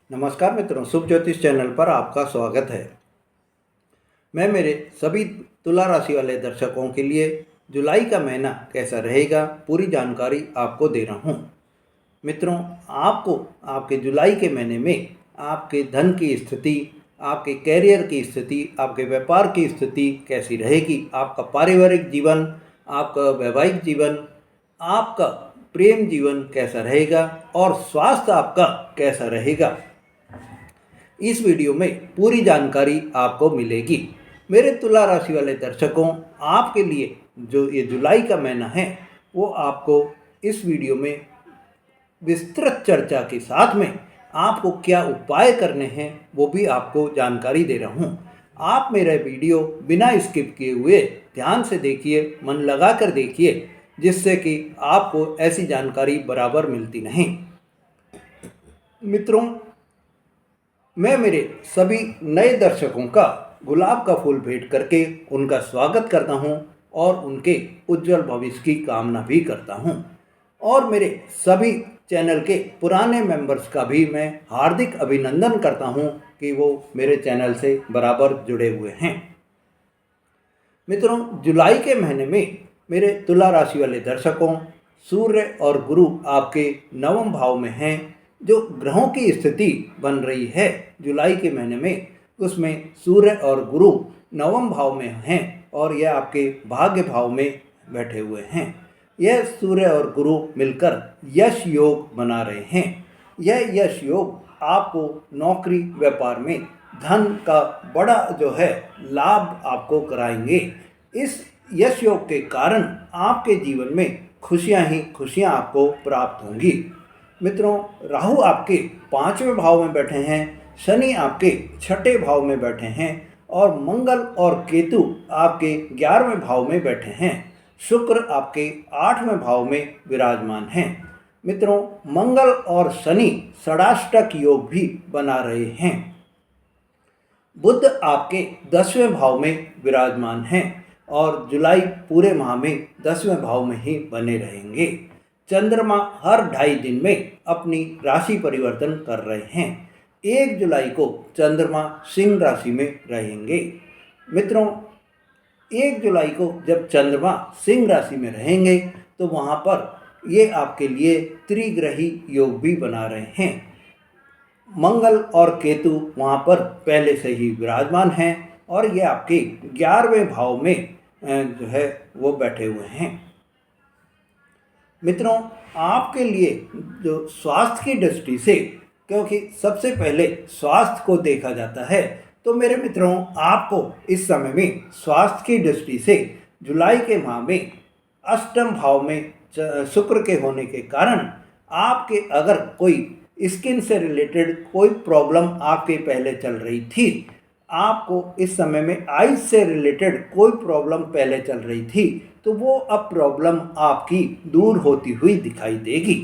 नमस्कार मित्रों, शुभ ज्योतिष चैनल पर आपका स्वागत है। मैं मेरे सभी तुला राशि वाले दर्शकों के लिए जुलाई का महीना कैसा रहेगा पूरी जानकारी आपको दे रहा हूँ। मित्रों, आपको आपके जुलाई के महीने में आपके धन की स्थिति, आपके कैरियर की स्थिति, आपके व्यापार की स्थिति कैसी रहेगी, आपका पारिवारिक जीवन, आपका वैवाहिक जीवन, आपका प्रेम जीवन कैसा रहेगा और स्वास्थ्य आपका कैसा रहेगा, इस वीडियो में पूरी जानकारी आपको मिलेगी। मेरे तुला राशि वाले दर्शकों, आपके लिए जो ये जुलाई का महीना है वो आपको इस वीडियो में विस्तृत चर्चा के साथ में आपको क्या उपाय करने हैं वो भी आपको जानकारी दे रहा हूँ। आप मेरा वीडियो बिना स्किप किए हुए ध्यान से देखिए, मन लगा कर देखिए, जिससे कि आपको ऐसी जानकारी बराबर मिलती नहीं। मित्रों, मैं मेरे सभी नए दर्शकों का गुलाब का फूल भेंट करके उनका स्वागत करता हूं और उनके उज्जवल भविष्य की कामना भी करता हूं। और मेरे सभी चैनल के पुराने मेंबर्स का भी मैं हार्दिक अभिनंदन करता हूं कि वो मेरे चैनल से बराबर जुड़े हुए हैं। मित्रों, जुलाई के महीने में मेरे तुला राशि वाले दर्शकों, सूर्य और गुरु आपके नवम भाव में हैं। जो ग्रहों की स्थिति बन रही है जुलाई के महीने में, उसमें सूर्य और गुरु नवम भाव में हैं और यह आपके भाग्य भाव में बैठे हुए हैं। यह सूर्य और गुरु मिलकर यश योग बना रहे हैं। यह यश योग आपको नौकरी व्यापार में धन का बड़ा जो है लाभ आपको कराएंगे। इस यश योग के कारण आपके जीवन में खुशियां ही खुशियां आपको प्राप्त होंगी। मित्रों, राहु आपके 5वें भाव में बैठे हैं, शनि आपके 6ठे भाव में बैठे हैं और मंगल और केतु आपके 11वें भाव में बैठे हैं। शुक्र आपके 8वें भाव में विराजमान हैं। मित्रों, मंगल और शनि षडाष्टक योग भी बना रहे हैं। बुध आपके 10वें भाव में विराजमान हैं और जुलाई पूरे माह में 10वें भाव में ही बने रहेंगे। चंद्रमा हर 2.5 दिन में अपनी राशि परिवर्तन कर रहे हैं। 1 जुलाई को चंद्रमा सिंह राशि में रहेंगे। मित्रों, 1 जुलाई को जब चंद्रमा सिंह राशि में रहेंगे तो वहाँ पर ये आपके लिए त्रिग्रही योग भी बना रहे हैं। मंगल और केतु वहाँ पर पहले से ही विराजमान हैं और ये आपके 11वें भाव में जो है वो बैठे हुए हैं। मित्रों, आपके लिए जो स्वास्थ्य की दृष्टि से, क्योंकि सबसे पहले स्वास्थ्य को देखा जाता है, तो मेरे मित्रों आपको इस समय में स्वास्थ्य की दृष्टि से जुलाई के माह में अष्टम भाव में शुक्र के होने के कारण आपके अगर कोई स्किन से रिलेटेड कोई प्रॉब्लम आपके पहले चल रही थी, आपको इस समय में आइज से रिलेटेड कोई प्रॉब्लम पहले चल रही थी, तो वो अब प्रॉब्लम आपकी दूर होती हुई दिखाई देगी।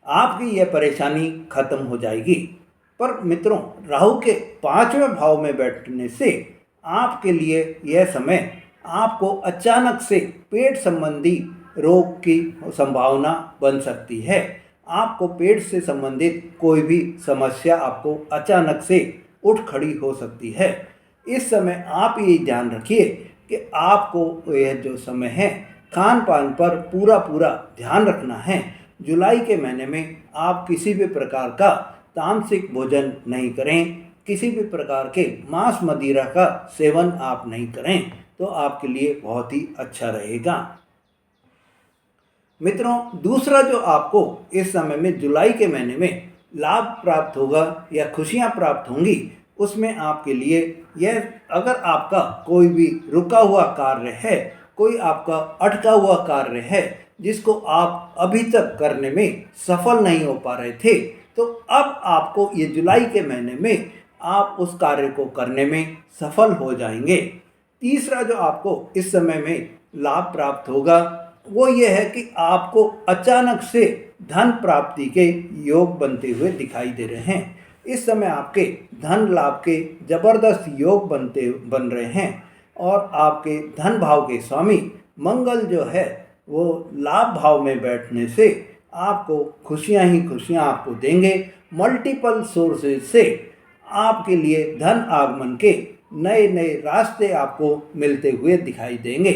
आपकी यह परेशानी खत्म हो जाएगी। पर मित्रों, राहु के 5वें भाव में बैठने से आपके लिए यह समय आपको अचानक से पेट संबंधी रोग की संभावना बन सकती है। आपको पेट से संबंधित कोई भी समस्या आपको अचानक से उठ खड़ी हो सकती है। इस समय आप ये ध्यान रखिए कि आपको यह जो समय है खान पान पर पूरा ध्यान रखना है। जुलाई के महीने में आप किसी भी प्रकार का तामसिक भोजन नहीं करें, किसी भी प्रकार के मांस मदिरा का सेवन आप नहीं करें, तो आपके लिए बहुत ही अच्छा रहेगा। मित्रों, दूसरा जो आपको इस समय में जुलाई के महीने में लाभ प्राप्त होगा या खुशियां प्राप्त होंगी, उसमें आपके लिए यह, अगर आपका कोई भी रुका हुआ कार्य है, कोई आपका अटका हुआ कार्य है जिसको आप अभी तक करने में सफल नहीं हो पा रहे थे, तो अब आपको ये जुलाई के महीने में आप उस कार्य को करने में सफल हो जाएंगे। तीसरा जो आपको इस समय में लाभ प्राप्त होगा वो ये है कि आपको अचानक से धन प्राप्ति के योग बनते हुए दिखाई दे रहे हैं। इस समय आपके धन लाभ के जबरदस्त योग बन रहे हैं और आपके धन भाव के स्वामी मंगल जो है वो लाभ भाव में बैठने से आपको खुशियां ही खुशियां आपको देंगे। मल्टीपल सोर्सेज से आपके लिए धन आगमन के नए नए रास्ते आपको मिलते हुए दिखाई देंगे।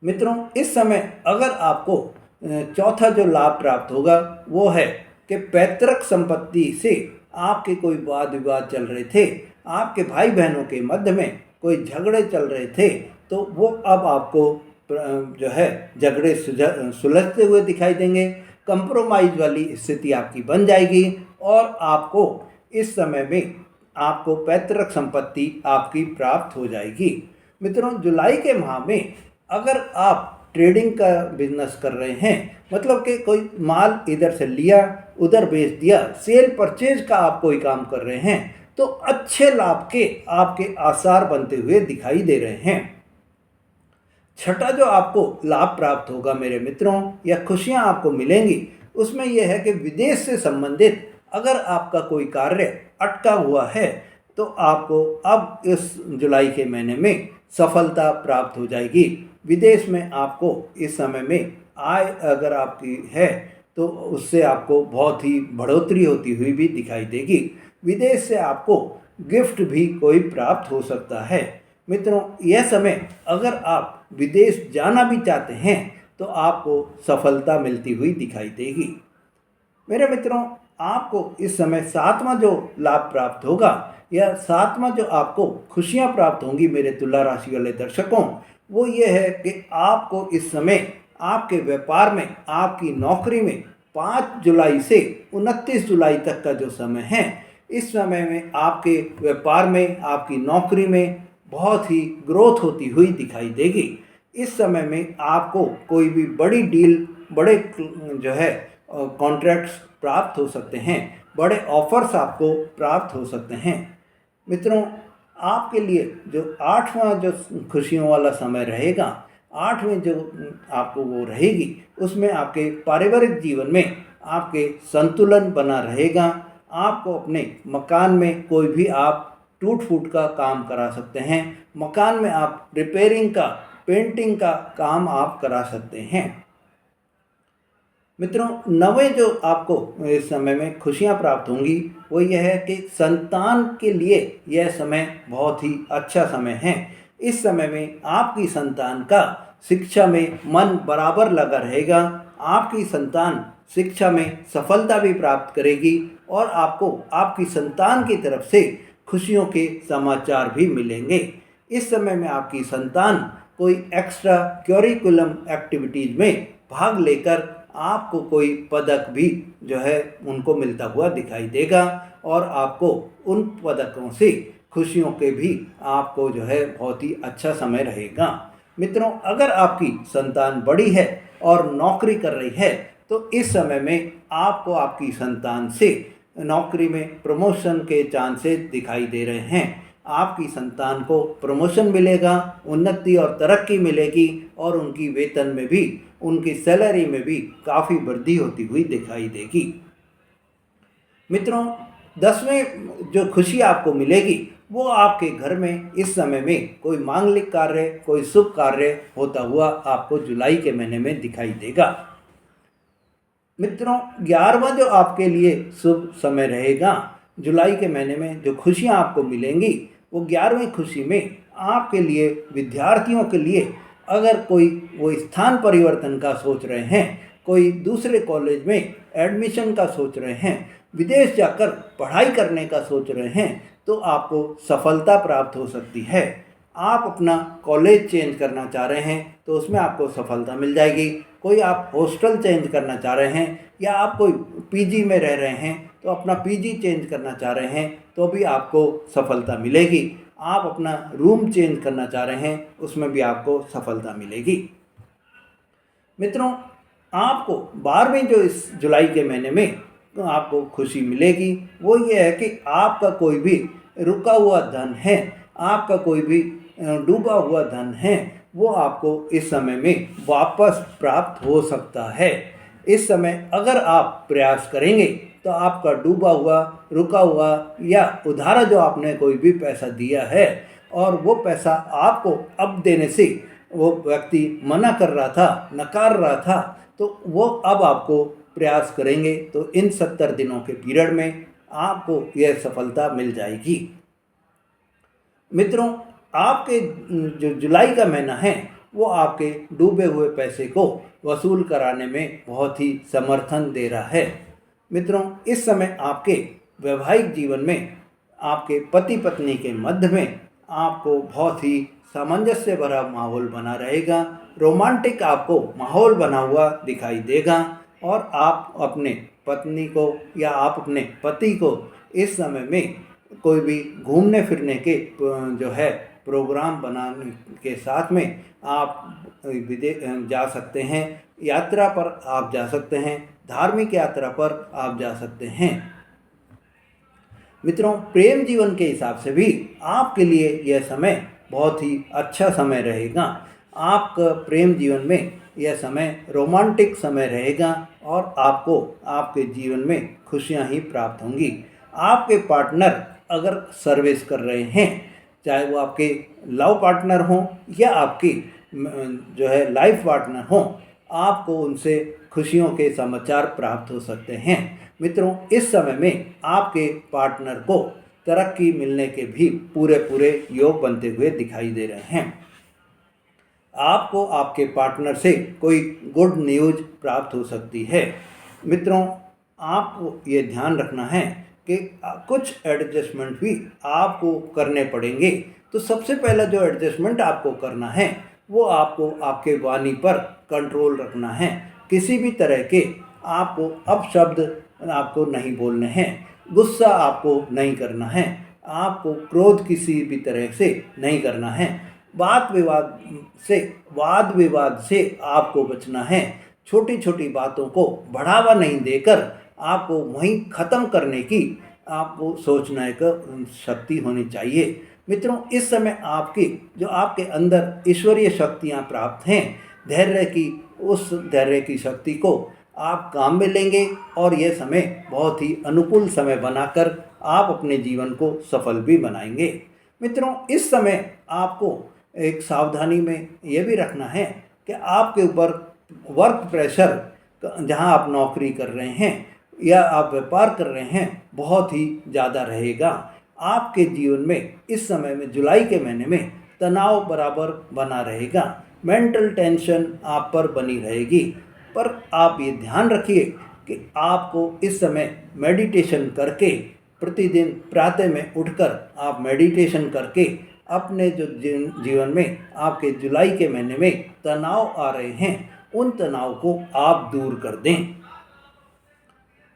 मित्रों, इस समय अगर आपको चौथा जो लाभ प्राप्त होगा वो है कि पैतृक संपत्ति से आपके कोई वाद विवाद चल रहे थे, आपके भाई बहनों के मध्य में कोई झगड़े चल रहे थे, तो वो अब आपको जो है झगड़े सुलझते हुए दिखाई देंगे। कंप्रोमाइज़ वाली स्थिति आपकी बन जाएगी और आपको इस समय में आपको पैतृक संपत्ति आपकी प्राप्त हो जाएगी। मित्रों, जुलाई के माह में अगर आप ट्रेडिंग का बिजनेस कर रहे हैं, मतलब कि कोई माल इधर से लिया उधर बेच दिया, सेल परचेज का आप कोई काम कर रहे हैं, तो अच्छे लाभ के आपके आसार बनते हुए दिखाई दे रहे हैं। छठा जो आपको लाभ प्राप्त होगा मेरे मित्रों, या खुशियां आपको मिलेंगी, उसमें यह है कि विदेश से संबंधित अगर आपका कोई कार्य अटका हुआ है तो आपको अब इस जुलाई के महीने में सफलता प्राप्त हो जाएगी। विदेश में आपको इस समय में आय अगर आपकी है तो उससे आपको बहुत ही बढ़ोतरी होती हुई भी दिखाई देगी। विदेश से आपको गिफ्ट भी कोई प्राप्त हो सकता है। मित्रों, यह समय अगर आप विदेश जाना भी चाहते हैं तो आपको सफलता मिलती हुई दिखाई देगी। मेरे मित्रों, आपको इस समय सातवां जो लाभ प्राप्त होगा या सातवां जो आपको खुशियां प्राप्त होंगी मेरे तुला राशि वाले दर्शकों, वो ये है कि आपको इस समय आपके व्यापार में, आपकी नौकरी में 5 जुलाई से 29 जुलाई तक का जो समय है, इस समय में आपके व्यापार में, आपकी नौकरी में बहुत ही ग्रोथ होती हुई दिखाई देगी। इस समय में आपको कोई भी बड़ी डील, बड़े जो है कॉन्ट्रैक्ट्स प्राप्त हो सकते हैं, बड़े ऑफर्स आपको प्राप्त हो सकते हैं। मित्रों, आपके लिए जो 8वां जो खुशियों वाला समय रहेगा, 8वें जो आपको वो रहेगी, उसमें आपके पारिवारिक जीवन में आपके संतुलन बना रहेगा। आपको अपने मकान में कोई भी आप टूट फूट का काम करा सकते हैं, मकान में आप रिपेयरिंग का, पेंटिंग का काम आप करा सकते हैं। मित्रों, 9वें जो आपको इस समय में खुशियां प्राप्त होंगी वो यह है कि संतान के लिए यह समय बहुत ही अच्छा समय है। इस समय में आपकी संतान का शिक्षा में मन बराबर लगा रहेगा। आपकी संतान शिक्षा में सफलता भी प्राप्त करेगी और आपको आपकी संतान की तरफ से खुशियों के समाचार भी मिलेंगे। इस समय में आपकी संतान कोई एक्स्ट्रा करिकुलम एक्टिविटीज़ में भाग लेकर आपको कोई पदक भी जो है उनको मिलता हुआ दिखाई देगा और आपको उन पदकों से खुशियों के भी आपको जो है बहुत ही अच्छा समय रहेगा। मित्रों, अगर आपकी संतान बड़ी है और नौकरी कर रही है तो इस समय में आपको आपकी संतान से नौकरी में प्रमोशन के चांसेस दिखाई दे रहे हैं। आपकी संतान को प्रमोशन मिलेगा, उन्नति और तरक्की मिलेगी और उनकी वेतन में भी, उनकी सैलरी में भी काफ़ी वृद्धि होती हुई दिखाई देगी। मित्रों, 10वें जो खुशी आपको मिलेगी वो आपके घर में इस समय में कोई मांगलिक कार्य, कोई शुभ कार्य होता हुआ आपको जुलाई के महीने में दिखाई देगा। मित्रों, 11वां जो आपके लिए शुभ समय रहेगा जुलाई के महीने में, जो खुशियां आपको मिलेंगी वो 11वीं खुशी में आपके लिए, विद्यार्थियों के लिए अगर कोई वो स्थान परिवर्तन का सोच रहे हैं, कोई दूसरे कॉलेज में एडमिशन का सोच रहे हैं, विदेश जाकर पढ़ाई करने का सोच रहे हैं, तो आपको सफलता प्राप्त हो सकती है। आप अपना कॉलेज चेंज करना चाह रहे हैं तो उसमें आपको सफलता मिल जाएगी। कोई आप हॉस्टल चेंज करना चाह रहे हैं या आप कोई पीजी में रह रहे हैं तो अपना पीजी चेंज करना चाह रहे हैं तो भी आपको सफलता मिलेगी। आप अपना रूम चेंज करना चाह रहे हैं उसमें भी आपको सफलता मिलेगी। मित्रों, आपको 12वें जो इस जुलाई के महीने में आपको खुशी मिलेगी वो ये है कि आपका कोई भी रुका हुआ धन है, आपका कोई भी डूबा हुआ धन है, वो आपको इस समय में वापस प्राप्त हो सकता है। इस समय अगर आप प्रयास करेंगे तो आपका डूबा हुआ, रुका हुआ या उधारा जो आपने कोई भी पैसा दिया है और वो पैसा आपको अब देने से वो व्यक्ति मना कर रहा था, नकार रहा था, तो वो अब आपको प्रयास करेंगे तो इन 70 दिनों के पीरियड में आपको यह सफलता मिल जाएगी। मित्रों, आपके जो जुलाई का महीना है वो आपके डूबे हुए पैसे को वसूल कराने में बहुत ही समर्थन दे रहा है। मित्रों, इस समय आपके वैवाहिक जीवन में आपके पति पत्नी के मध्य में आपको बहुत ही सामंजस्य भरा माहौल बना रहेगा। रोमांटिक आपको माहौल बना हुआ दिखाई देगा और आप अपने पत्नी को या आप अपने पति को इस समय में कोई भी घूमने फिरने के जो है प्रोग्राम बनाने के साथ में आप विदेश जा सकते हैं, यात्रा पर आप जा सकते हैं, धार्मिक यात्रा पर आप जा सकते हैं। मित्रों, प्रेम जीवन के हिसाब से भी आपके लिए यह समय बहुत ही अच्छा समय रहेगा। आपका प्रेम जीवन में यह समय रोमांटिक समय रहेगा और आपको आपके जीवन में खुशियां ही प्राप्त होंगी। आपके पार्टनर अगर सर्विस कर रहे हैं, चाहे वो आपके लव पार्टनर हों या आपकी जो है लाइफ पार्टनर हों, आपको उनसे खुशियों के समाचार प्राप्त हो सकते हैं। मित्रों, इस समय में आपके पार्टनर को तरक्की मिलने के भी पूरे योग बनते हुए दिखाई दे रहे हैं। आपको आपके पार्टनर से कोई गुड न्यूज़ प्राप्त हो सकती है। मित्रों, आपको ये ध्यान रखना है कि कुछ एडजस्टमेंट भी आपको करने पड़ेंगे। तो सबसे पहला जो एडजस्टमेंट आपको करना है वो आपको आपके वाणी पर कंट्रोल रखना है। किसी भी तरह के आपको अपशब्द आपको नहीं बोलने हैं, गुस्सा आपको नहीं करना है, आपको क्रोध किसी भी तरह से नहीं करना है, वाद विवाद से आपको बचना है। छोटी छोटी बातों को बढ़ावा नहीं देकर आपको वहीं ख़त्म करने की आपको सोचने का शक्ति होनी चाहिए। मित्रों, इस समय जो आपके अंदर ईश्वरीय शक्तियाँ प्राप्त हैं, उस धैर्य की शक्ति को आप काम में लेंगे और यह समय बहुत ही अनुकूल समय बनाकर आप अपने जीवन को सफल भी बनाएंगे। मित्रों, इस समय आपको एक सावधानी में यह भी रखना है कि आपके ऊपर वर्क प्रेशर, जहां आप नौकरी कर रहे हैं या आप व्यापार कर रहे हैं, बहुत ही ज़्यादा रहेगा। आपके जीवन में इस समय में जुलाई के महीने में तनाव बराबर बना रहेगा, मेंटल टेंशन आप पर बनी रहेगी। पर आप ये ध्यान रखिए कि आपको इस समय मेडिटेशन करके, प्रतिदिन प्रातः में उठकर आप मेडिटेशन करके अपने जो जीवन में आपके जुलाई के महीने में तनाव आ रहे हैं, उन तनाव को आप दूर कर दें।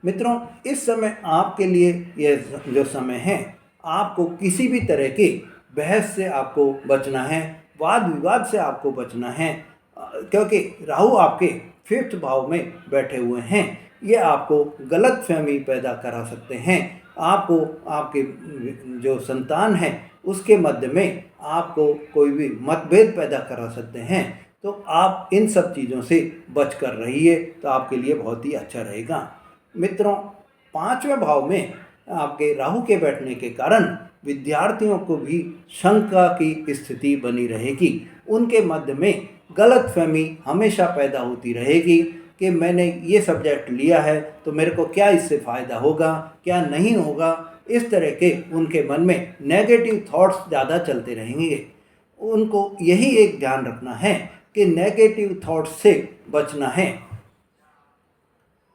मित्रों, इस समय आपके लिए यह जो समय है, आपको किसी भी तरह की बहस से आपको बचना है, वाद विवाद से आपको बचना है, क्योंकि राहु आपके 5th भाव में बैठे हुए हैं। ये आपको गलत फहमी पैदा करा सकते हैं। आपको आपके जो संतान है उसके मध्य में आपको कोई भी मतभेद पैदा करा सकते हैं। तो आप इन सब चीज़ों से बच कर रहिए तो आपके लिए बहुत ही अच्छा रहेगा। मित्रों, 5वें भाव में आपके राहु के बैठने के कारण विद्यार्थियों को भी शंका की स्थिति बनी रहेगी। उनके मध्य में गलतफहमी हमेशा पैदा होती रहेगी कि मैंने ये सब्जेक्ट लिया है तो मेरे को क्या इससे फ़ायदा होगा, क्या नहीं होगा। इस तरह के उनके मन में नेगेटिव थॉट्स ज़्यादा चलते रहेंगे। उनको यही एक ध्यान रखना है कि नेगेटिव थॉट्स से बचना है।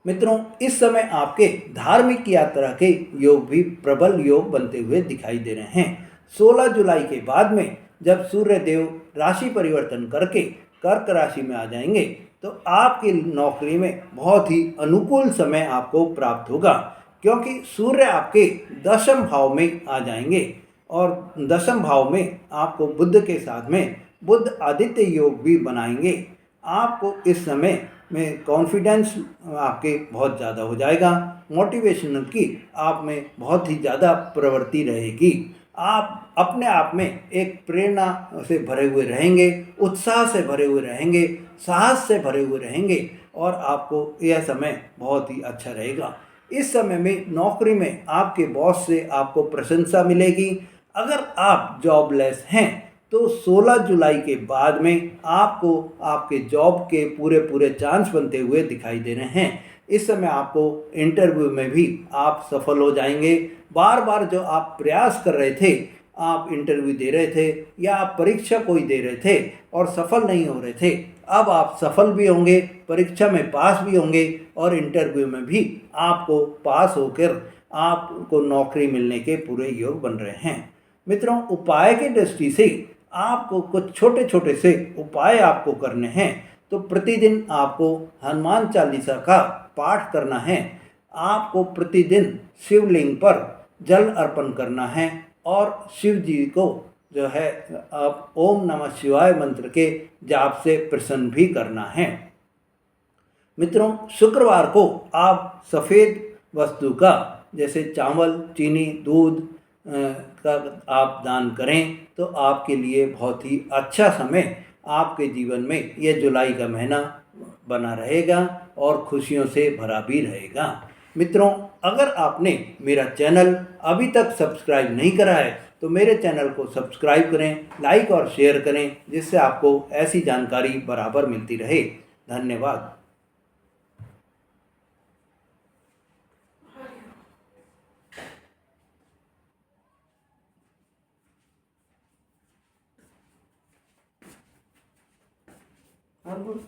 मित्रों, इस समय आपके धार्मिक यात्रा के योग भी प्रबल योग बनते हुए दिखाई दे रहे हैं। 16 जुलाई के बाद में जब सूर्य देव राशि परिवर्तन करके कर्क राशि में आ जाएंगे तो आपकी नौकरी में बहुत ही अनुकूल समय आपको प्राप्त होगा, क्योंकि सूर्य आपके 10वें भाव में आ जाएंगे और 10वें भाव में आपको बुध के साथ में बुध आदित्य योग भी बनाएंगे। आपको इस समय में कॉन्फिडेंस आपके बहुत ज़्यादा हो जाएगा, मोटिवेशनल की आप में बहुत ही ज़्यादा प्रवृत्ति रहेगी। आप अपने आप में एक प्रेरणा से भरे हुए रहेंगे, उत्साह से भरे हुए रहेंगे, साहस से भरे हुए रहेंगे और आपको यह समय बहुत ही अच्छा रहेगा। इस समय में नौकरी में आपके बॉस से आपको प्रशंसा मिलेगी। अगर आप जॉबलेस हैं तो 16 जुलाई के बाद में आपको आपके जॉब के पूरे पूरे चांस बनते हुए दिखाई दे रहे हैं। इस समय आपको इंटरव्यू में भी आप सफल हो जाएंगे। बार बार जो आप प्रयास कर रहे थे, आप इंटरव्यू दे रहे थे या आप परीक्षा कोई दे रहे थे और सफल नहीं हो रहे थे, अब आप सफल भी होंगे, परीक्षा में पास भी होंगे और इंटरव्यू में भी आपको पास होकर आपको नौकरी मिलने के पूरे योग बन रहे हैं। मित्रों, उपाय की दृष्टि से आपको कुछ छोटे छोटे से उपाय आपको करने हैं। तो प्रतिदिन आपको हनुमान चालीसा का पाठ करना है। आपको प्रतिदिन शिवलिंग पर जल अर्पण करना है और शिव जी को जो है आप ओम नमः शिवाय मंत्र के जाप से प्रसन्न भी करना है। मित्रों, शुक्रवार को आप सफ़ेद वस्तु का जैसे चावल, चीनी, दूध का आप दान करें तो आपके लिए बहुत ही अच्छा समय आपके जीवन में यह जुलाई का महीना बना रहेगा और खुशियों से भरा भी रहेगा। मित्रों, अगर आपने मेरा चैनल अभी तक सब्सक्राइब नहीं करा है तो मेरे चैनल को सब्सक्राइब करें, लाइक और शेयर करें, जिससे आपको ऐसी जानकारी बराबर मिलती रहे। धन्यवाद। और